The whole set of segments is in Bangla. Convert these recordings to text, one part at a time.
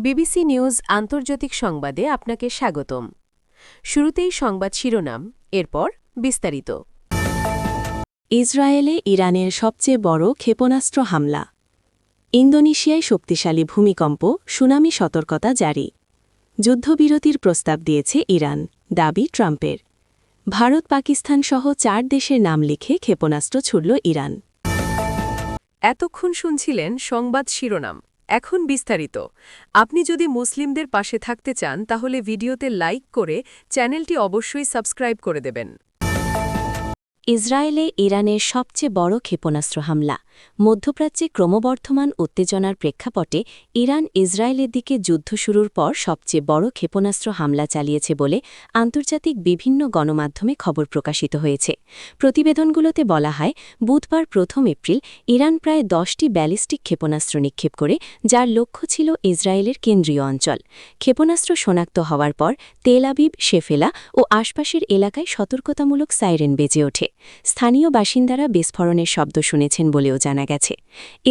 বিবিসি নিউজ আন্তর্জাতিক সংবাদে আপনাকে স্বাগতম। শুরুতেই সংবাদ শিরোনাম, এরপর বিস্তারিত। ইসরায়েলে ইরানের সবচেয়ে বড় ক্ষেপণাস্ত্র হামলা। ইন্দোনেশিয়ায় শক্তিশালী ভূমিকম্প, সুনামি সতর্কতা জারি। যুদ্ধবিরতির প্রস্তাব দিয়েছে ইরান, দাবি ট্রাম্পের। ভারত পাকিস্তান সহ 4 দেশের নাম লিখে ক্ষেপণাস্ত্র ছুড়ল ইরান। এতক্ষণ শুনছিলেন সংবাদ শিরোনাম, এখন বিস্তারিত। আপনি যদি মুসলিমদের পাশে থাকতে চান তাহলে ভিডিওতে লাইক করে চ্যানেলটি অবশ্যই সাবস্ক্রাইব করে দেবেন। ইসরায়েলে ইরানের সবচেয়ে বড় ক্ষেপণাস্ত্র হামলা। মধ্যপ্রাচ্যে ক্রমবর্ধমান উত্তেজনার প্রেক্ষাপটে ইরান ইসরায়েলের দিকে যুদ্ধ শুরুর পর সবচেয়ে বড় ক্ষেপণাস্ত্র হামলা চালিয়েছে বলে আন্তর্জাতিক বিভিন্ন গণমাধ্যমে খবর প্রকাশিত হয়েছে। প্রতিবেদনগুলোতে বলা হয়, বুধবার 1 এপ্রিল ইরান প্রায় 10টি ব্যালিস্টিক ক্ষেপণাস্ত্র নিক্ষেপ করে, যার লক্ষ্য ছিল ইসরায়েলের কেন্দ্রীয় অঞ্চল। ক্ষেপণাস্ত্র শনাক্ত হওয়ার পর তেল আবিব, শেফেলা ও আশপাশের এলাকায় সতর্কতামূলক সাইরেন বেজে ওঠে। স্থানীয় বাসিন্দারা বিস্ফোরণের শব্দ শুনেছেন বলেও জানা গেছে।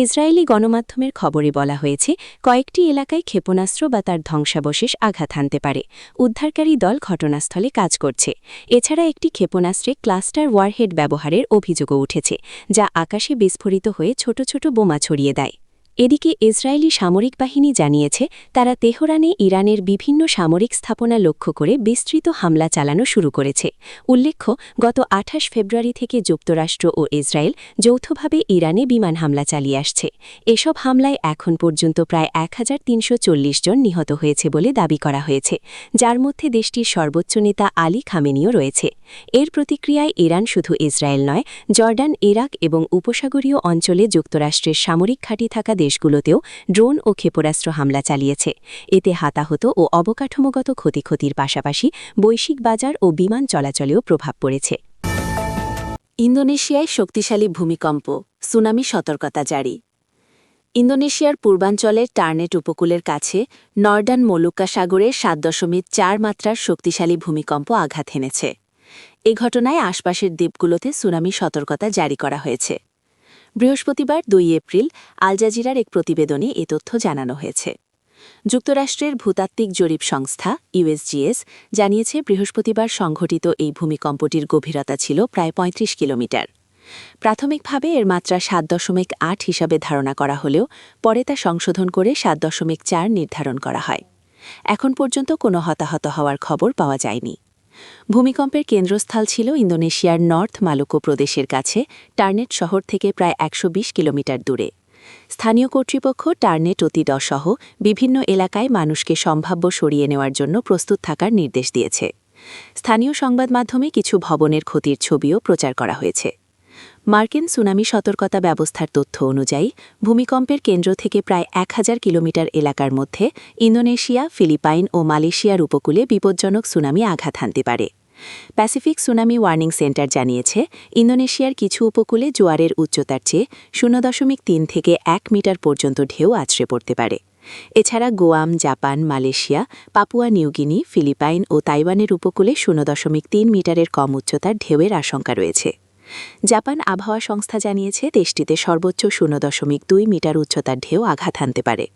ইসরায়েলি গণমাধ্যমের খবরে বলা হয়েছে, কয়েকটি এলাকায় ক্ষেপণাস্ত্র বা তার ধ্বংসাবশেষ আঘাত হানতে পারে। উদ্ধারকারী দল ঘটনাস্থলে কাজ করছে। এছাড়া একটি ক্ষেপণাস্ত্রে ক্লাস্টার ওয়ারহেড ব্যবহারের অভিযোগও উঠেছে, যা আকাশে বিস্ফোরিত হয়ে ছোট ছোট বোমা ছড়িয়ে দেয়। এদিকে ইসরায়েলি সামরিক বাহিনী জানিয়েছে, তারা তেহরানে ইরানের বিভিন্ন সামরিক স্থাপনা লক্ষ্য করে বিস্তৃত হামলা চালানো শুরু করেছে। উল্লেখ্য, গত 28 ফেব্রুয়ারি থেকে যুক্তরাষ্ট্র ও ইসরায়েল যৌথভাবে ইরানে বিমান হামলা চালিয়ে আসছে। এসব হামলায় এখন পর্যন্ত প্রায় 1340 জন নিহত হয়েছে বলে দাবি করা হয়েছে, যার মধ্যে দেশটির সর্বোচ্চ নেতা আলী খামেনিও রয়েছে। এর প্রতিক্রিয়ায় ইরান শুধু ইসরায়েল নয়, জর্ডান, ইরাক এবং উপসাগরীয় অঞ্চলে যুক্তরাষ্ট্রের সামরিক ঘাঁটি থাকা দেশগুলোতেও ড্রোন ও ক্ষেপণাস্ত্র হামলা চালিয়েছে। এতে হতাহত ও অবকাঠামোগত ক্ষয়ক্ষতির পাশাপাশি বৈশ্বিক বাজার ও বিমান চলাচলেও প্রভাব পড়েছে। ইন্দোনেশিয়ায় শক্তিশালী ভূমিকম্প, সুনামি সতর্কতা জারি। ইন্দোনেশিয়ার পূর্বাঞ্চলের টার্নেট উপকূলের কাছে নর্ডান মলুক্কা সাগরে 7.4 মাত্রার শক্তিশালী ভূমিকম্প আঘাত হেনেছে। এ ঘটনায় আশপাশের দ্বীপগুলোতে সুনামি সতর্কতা জারি করা হয়েছে। বৃহস্পতিবার 2 এপ্রিল আল জাজিরার এক প্রতিবেদনে এ তথ্য জানানো হয়েছে। যুক্তরাষ্ট্রের ভূতাত্ত্বিক জরিপ সংস্থা ইউএসজিএস জানিয়েছে, বৃহস্পতিবার সংঘটিত এই ভূমিকম্পটির গভীরতা ছিল প্রায় 35 কিলোমিটার। প্রাথমিকভাবে এর মাত্রা 7.8 হিসাবে ধারণা করা হলেও পরে তা সংশোধন করে 7.4 নির্ধারণ করা হয়। এখন পর্যন্ত কোনো হতাহত হওয়ার খবর পাওয়া যায়নি। ভূমিকম্পের কেন্দ্রস্থল ছিল ইন্দোনেশিয়ার নর্থ মালুকো প্রদেশের কাছে টার্নেট শহর থেকে প্রায় 120 কিলোমিটার দূরে। স্থানীয় কর্তৃপক্ষ টার্নেট অতিদসহ বিভিন্ন এলাকায় মানুষকে সম্ভাব্য সরিয়ে নেওয়ার জন্য প্রস্তুত থাকার নির্দেশ দিয়েছে। স্থানীয় সংবাদ মাধ্যমে কিছু ভবনের ক্ষতির ছবিও প্রচার করা হয়েছে। মার্কিন সুনামি সতর্কতা ব্যবস্থার তথ্য অনুযায়ী, ভূমিকম্পের কেন্দ্র থেকে প্রায় 1000 কিলোমিটার এলাকার মধ্যে ইন্দোনেশিয়া, ফিলিপাইন ও মালয়েশিয়ার উপকূলে বিপজ্জনক সুনামি আঘাত হানতে পারে। প্যাসিফিক সুনামি ওয়ার্নিং সেন্টার জানিয়েছে, ইন্দোনেশিয়ার কিছু উপকূলে জোয়ারের উচ্চতার চেয়ে 0.3 থেকে 1 মিটার পর্যন্ত ঢেউ আছড়ে পড়তে পারে। এছাড়া Guam, Japan, Malaysia, Papua New Guinea, Philippines ও তাইওয়ানের উপকূলে 0.3 মিটারের কম উচ্চতার ঢেউয়ের আশঙ্কা রয়েছে। জাপান আবহাওয়া সংস্থা জানিয়েছে, দেশটিতে সর্বোচ্চ 0.2 মিটার উচ্চতার ঢেউ আঘাত হানতে পারে।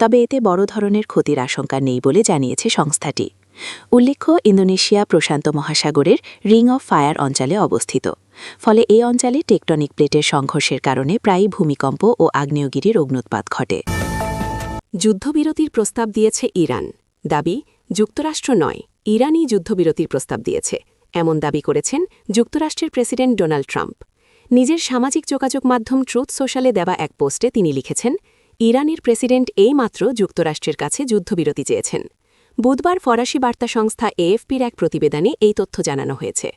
তবে এতে বড় ধরনের ক্ষতির আশঙ্কা নেই বলে জানিয়েছে সংস্থাটি। উল্লেখ্য, ইন্দোনেশিয়া প্রশান্ত মহাসাগরের রিং অফ ফায়ার অঞ্চলে অবস্থিত। ফলে এই অঞ্চলে টেকটনিক প্লেটের সংঘর্ষের কারণে প্রায়ই ভূমিকম্প ও আগ্নেয়গিরির অগ্ন্যুৎপাত ঘটে। যুদ্ধবিরতির প্রস্তাব দিয়েছে ইরান, দাবি যুক্তরাষ্ট্র নয়, ইরানই যুদ্ধবিরতির প্রস্তাব দিয়েছে, এমন দাবি করেছেন যুক্তরাষ্ট্রের প্রেসিডেন্ট ডোনাল্ড ট্রাম্প। নিজের সামাজিক যোগাযোগ মাধ্যম ট্রুথ সোশ্যালে দেওয়া এক পোস্টে তিনি লিখেছেন, ইরানের প্রেসিডেন্ট এইমাত্র যুক্তরাষ্ট্রের কাছে যুদ্ধবিরতি চেয়েছেন। বুধবার ফরাসি বার্তা সংস্থা এএফপির এক প্রতিবেদনে এই তথ্য জানানো হয়েছে।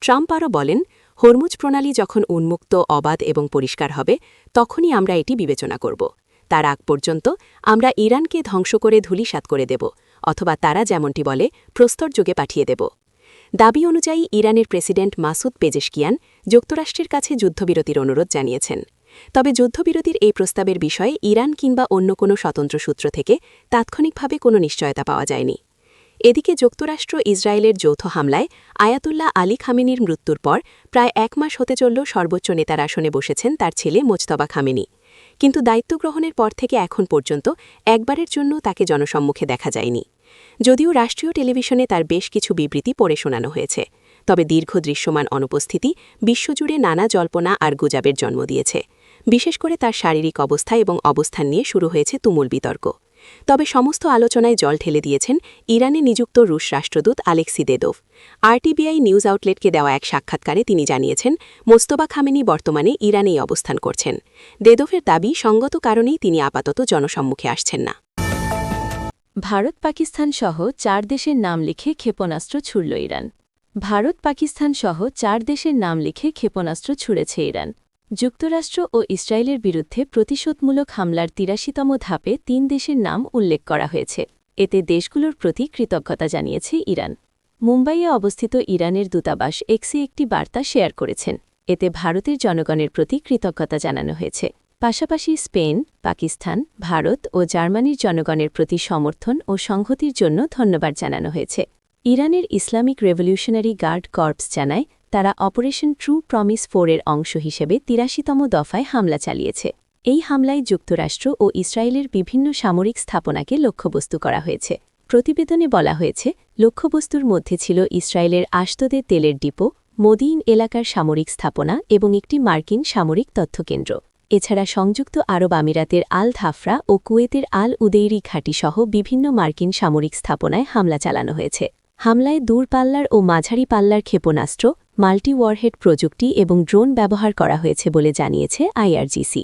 ট্রাম্প আরও বলেন, হরমুজ প্রণালী যখন উন্মুক্ত, অবাধ এবং পরিষ্কার হবে, তখনই আমরা এটি বিবেচনা করব। তার আগ পর্যন্ত আমরা ইরানকে ধ্বংস করে ধূলিসাৎ করে দেব, অথবা তারা যেমনটি বলে প্রস্তরযুগে পাঠিয়ে দেব। দাবি অনুযায়ী ইরানের প্রেসিডেন্ট মাসুদ পেজেশকিয়ান যুক্তরাষ্ট্রের কাছে যুদ্ধবিরতির অনুরোধ জানিয়েছেন। তবে যুদ্ধবিরতির এই প্রস্তাবের বিষয়ে ইরান কিংবা অন্য কোনো স্বতন্ত্র সূত্র থেকে তাৎক্ষণিকভাবে কোনো নিশ্চয়তা পাওয়া যায়নি। এদিকে যুক্তরাষ্ট্র ইসরায়েলের যৌথ হামলায় আয়াতুল্লাহ আলী খামেনির মৃত্যুর পর প্রায় 1 মাস হতে চলল সর্বোচ্চ নেতার আসনে বসেছেন তার ছেলে মোজতবা খামেনি। কিন্তু দায়িত্ব গ্রহণের পর থেকে এখন পর্যন্ত একবারের জন্য তাকে জনসম্মুখে দেখা যায়নি। যদিও রাষ্ট্রীয় টেলিভিশনে তার বেশ কিছু বিবৃতি পড়ে শোনানো হয়েছে, তবে দীর্ঘ দৃশ্যমান অনুপস্থিতি বিশ্বজুড়ে নানা জল্পনা আর গুজবের জন্ম দিয়েছে। বিশেষ করে তার শারীরিক অবস্থা এবং অবস্থান নিয়ে শুরু হয়েছে তুমুল বিতর্ক। তবে সমস্ত আলোচনায় জল ঢেলে দিয়েছেন ইরানে নিযুক্ত রুশ রাষ্ট্রদূত আলেক্সি দেদোভ। আরটিবিআই নিউজ আউটলেটকে দেওয়া এক সাক্ষাৎকারে তিনি জানিয়েছেন, মোস্তফা খামেনি বর্তমানে ইরানেই অবস্থান করছেন। দেদোভের দাবি, সঙ্গত কারণেই তিনি আপাতত জনসম্মুখে আসছেন না। ভারত পাকিস্তান সহ 4 দেশের নাম লিখে ক্ষেপণাস্ত্র ছুড়ল ইরান। ভারত পাকিস্তান সহ 4 দেশের নাম লিখে ক্ষেপণাস্ত্র ছুড়েছে ইরান। যুক্তরাষ্ট্র ও ইসরায়েলের বিরুদ্ধে প্রতিশোধমূলক হামলার ৮৩তম ধাপে 3 দেশের নাম উল্লেখ করা হয়েছে। এতে দেশগুলোর প্রতি কৃতজ্ঞতা জানিয়েছে ইরান। মুম্বাইয়ে অবস্থিত ইরানের দূতাবাস এক্সে একটি বার্তা শেয়ার করেছেন। এতে ভারতের জনগণের প্রতি কৃতজ্ঞতা জানানো হয়েছে। পাশাপাশি স্পেন, পাকিস্তান, ভারত ও জার্মানির জনগণের প্রতি সমর্থন ও সংহতির জন্য ধন্যবাদ জানানো হয়েছে। ইরানের ইসলামিক রেভলিউশনারি গার্ড কর্পস জানায়, তারা অপারেশন ট্রু প্রমিস 4 এর অংশ হিসেবে ৮৩তম দফায় হামলা চালিয়েছে। এই হামলায় যুক্তরাষ্ট্র ও ইসরায়েলের বিভিন্ন সামরিক স্থাপনাকে লক্ষ্যবস্তু করা হয়েছে। প্রতিবেদনে বলা হয়েছে, লক্ষ্যবস্তুর মধ্যে ছিল ইসরায়েলের আশদোদে তেলের ডিপো, মদিইন এলাকার সামরিক স্থাপনা এবং একটি মার্কিন সামরিক তথ্যকেন্দ্র। এছাড়া সংযুক্ত আরব আমিরাতের আল ধাফরা ও কুয়েতের আল উদেইরি ঘাঁটিসহ বিভিন্ন মার্কিন সামরিক স্থাপনায় হামলা চালানো হয়েছে। হামলায় দূরপাল্লার ও মাঝারি পাল্লার ক্ষেপণাস্ত্র, মাল্টি ওয়ারহেড প্রযুক্তি এবং ড্রোন ব্যবহার করা হয়েছে বলে জানিয়েছে আইআরজিসি।